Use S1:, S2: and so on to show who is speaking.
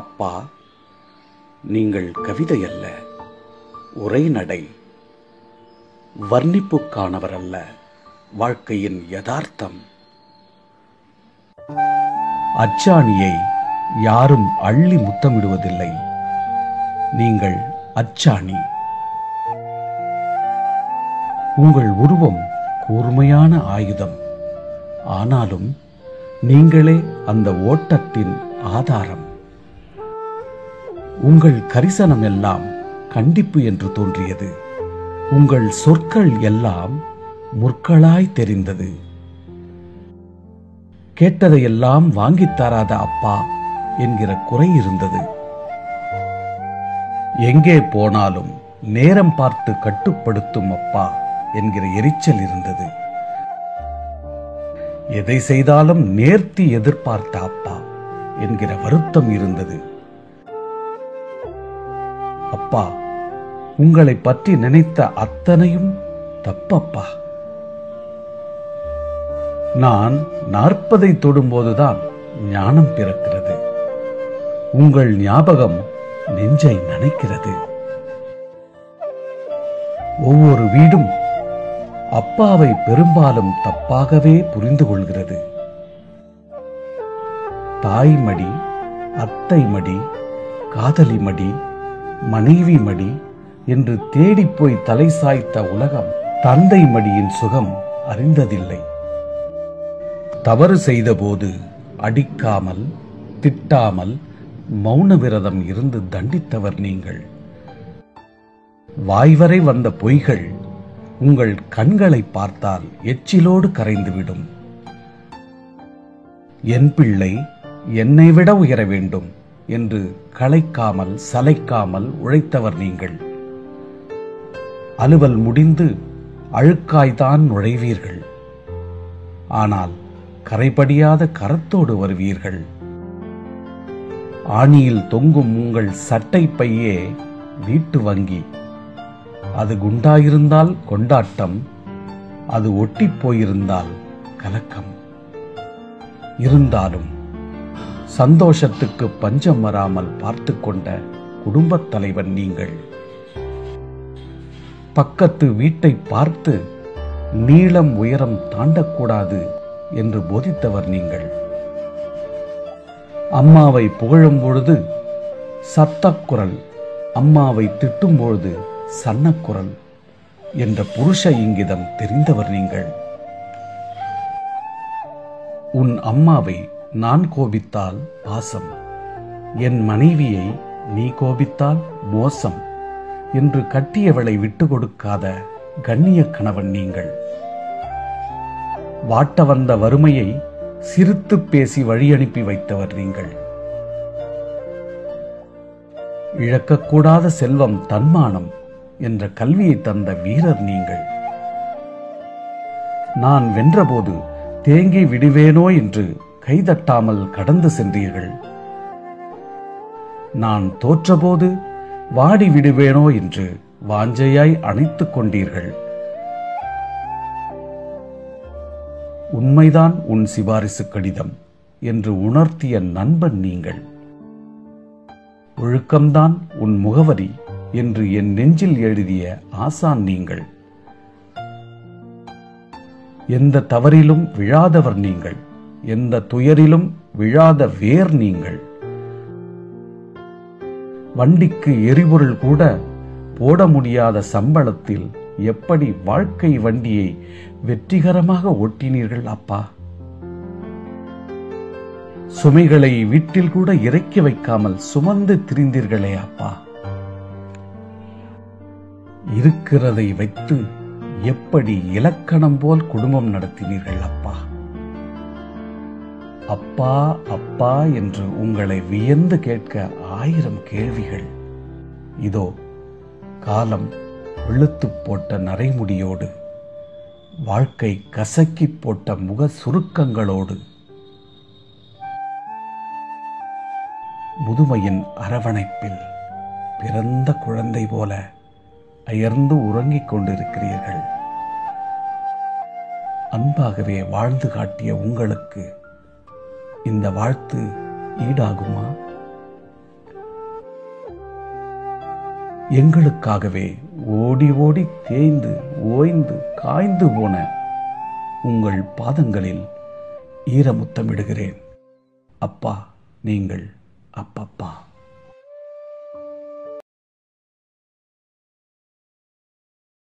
S1: அப்பா, நீங்கள் கவிதை அல்ல, உரைநடை, வர்ணிப்புக்கானவர் அல்ல, வாழ்க்கையின் யதார்த்தம். அச்சாணியை யாரும் அள்ளி முத்தமிடுவதில்லை, நீங்கள் அச்சாணி. உங்கள் உருவம் கூர்மையான ஆயுதம், ஆனாலும் நீங்களே அந்த ஓட்டத்தின் ஆதாரம். உங்கள் கரிசனம் எல்லாம் கண்டிப்பு என்று தோன்றியது, உங்கள் சொற்கள் எல்லாம் முற்களாய் தெரிந்தது. கேட்டதையெல்லாம் வாங்கித் தராத அப்பா என்கிற குறை இருந்தது. எங்கே போனாலும் நேரம் பார்த்து கட்டுப்படுத்தும் அப்பா என்கிற எரிச்சல் இருந்தது. எதை செய்தாலும் நேர்த்தி எதிர்பார்த்த அப்பா என்கிற வருத்தம் இருந்தது. அப்பா, உங்களை பற்றி நினைத்த அத்தனையும் தப்பப்பா. நான் 40 தொடும்போதுதான் ஞானம் பிறக்கிறது. உங்கள் ஞாபகம் நெஞ்சை நனைக்கிறது. ஒவ்வொரு வீடும் அப்பாவை பெரும்பாலும் தப்பாகவே புரிந்து கொள்கிறது. தாய்மடி, அத்தை மடி, காதலி மடி, மனைவி மடி என்று தேடிப்போய் தலை சாய்த்த உலகம் தந்தை மடியின் சுகம் அறிந்ததில்லை. தவறு செய்தபோது அடிக்காமல் திட்டாமல் மௌன விரதம் இருந்து தண்டித்தவர் நீங்கள். வாய்வரை வந்த பொய்கள் உங்கள் கண்களை பார்த்தால் எச்சிலோடு கரைந்துவிடும். என் பிள்ளை என்னை விட உயர வேண்டும் என்று களைக்காமல் சளைக்காமல் உழைத்தவர் நீங்கள். அலுவல் முடிந்து அழுக்காய்தான் நுழைவீர்கள், ஆனால் கரைபடியாத கரத்தோடு வருவீர்கள். ஆணியில் தொங்கும் உங்கள் சட்டை பையே வீட்டு வங்கி. அது குண்டாயிருந்தால் கொண்டாட்டம், அது ஒட்டி போயிருந்தால் கலக்கம். இருந்தாலும் சந்தோஷத்துக்கு பஞ்சம் வராமல் பார்த்து கொண்ட குடும்பத் தலைவன் நீங்கள். பக்கத்து வீட்டை பார்த்து நீளம் உயரம் தாண்டக்கூடாது என்று போதித்தவர் நீங்கள். அம்மாவை புகழும் பொழுது சத்தக்குரல், அம்மாவை திட்டும் பொழுது சன்னக்குரல் என்ற புருஷ இங்கிதம் தெரிந்தவர் நீங்கள். உன் அம்மாவை நான் கோபித்தால் பாசம், என் மனைவியை நீ கோபித்தால் மோசம் என்று கட்டியவளை விட்டு கொடுக்காத கண்ணிய கணவன் நீங்கள். வாட்ட வந்த வறுமையை சிரித்து பேசி வழியனுப்பி வைத்தவர் நீங்கள். இழக்கக்கூடாத செல்வம் தன்மானம் என்ற கல்வியை தந்த வீரர் நீங்கள். நான் வென்றபோது தேங்கி விடுவேனோ என்று கைதட்டாமல் கடந்து சென்றீர்கள். நான் தோற்றபோது வாடி விடுவேனோ என்று வாஞ்சையாய் அணைத்துக் கொண்டீர்கள். உண்மைதான் உன் சிபாரிசு கடிதம் என்று உணர்த்திய நண்பன் நீங்கள். ஒழுக்கம்தான் உன் முகவரி என்று என் நெஞ்சில் எழுதிய ஆசான் நீங்கள். எந்த தவறிலும் விழாதவர் நீங்கள், எந்த துயரிலும் விழாத வேர் நீங்கள். வண்டிக்கு எரிபொருள் கூட போட முடியாத சம்பளத்தில் எப்படி வாழ்க்கை வண்டியை வெற்றிகரமாக ஓட்டினீர்கள் அப்பா. சுமைகளை வீட்டில் கூட இறக்கி வைக்காமல் சுமந்து திரிந்தீர்களே அப்பா. இருக்கிறதை வைத்து எப்படி இலக்கணம் போல் குடும்பம் நடத்தினீர்கள் அப்பா. அப்பா அப்பா என்று உங்களை வியந்து கேட்க 1000 கேள்விகள். இதோ காலம் வெளுத்து போட்ட நரைமுடியோடு, வாழ்க்கை கசக்கி போட்ட முக சுருக்கங்களோடு, முதுமையின் அரவணைப்பில் பிறந்த குழந்தை போல அயர்ந்து உறங்கிக் கொண்டிருக்கிறீர்கள். அன்பாகவே வாழ்ந்து காட்டிய உங்களுக்கு இந்த வாழ்த்து ஈடாகுமா? எங்களுக்காகவே ஓடி ஓடி தேய்ந்து ஓய்ந்து காய்ந்து போன உங்கள் பாதங்களில் ஈரமுத்தமிடுகிறேன். அப்பா, நீங்கள் அப்பப்பா.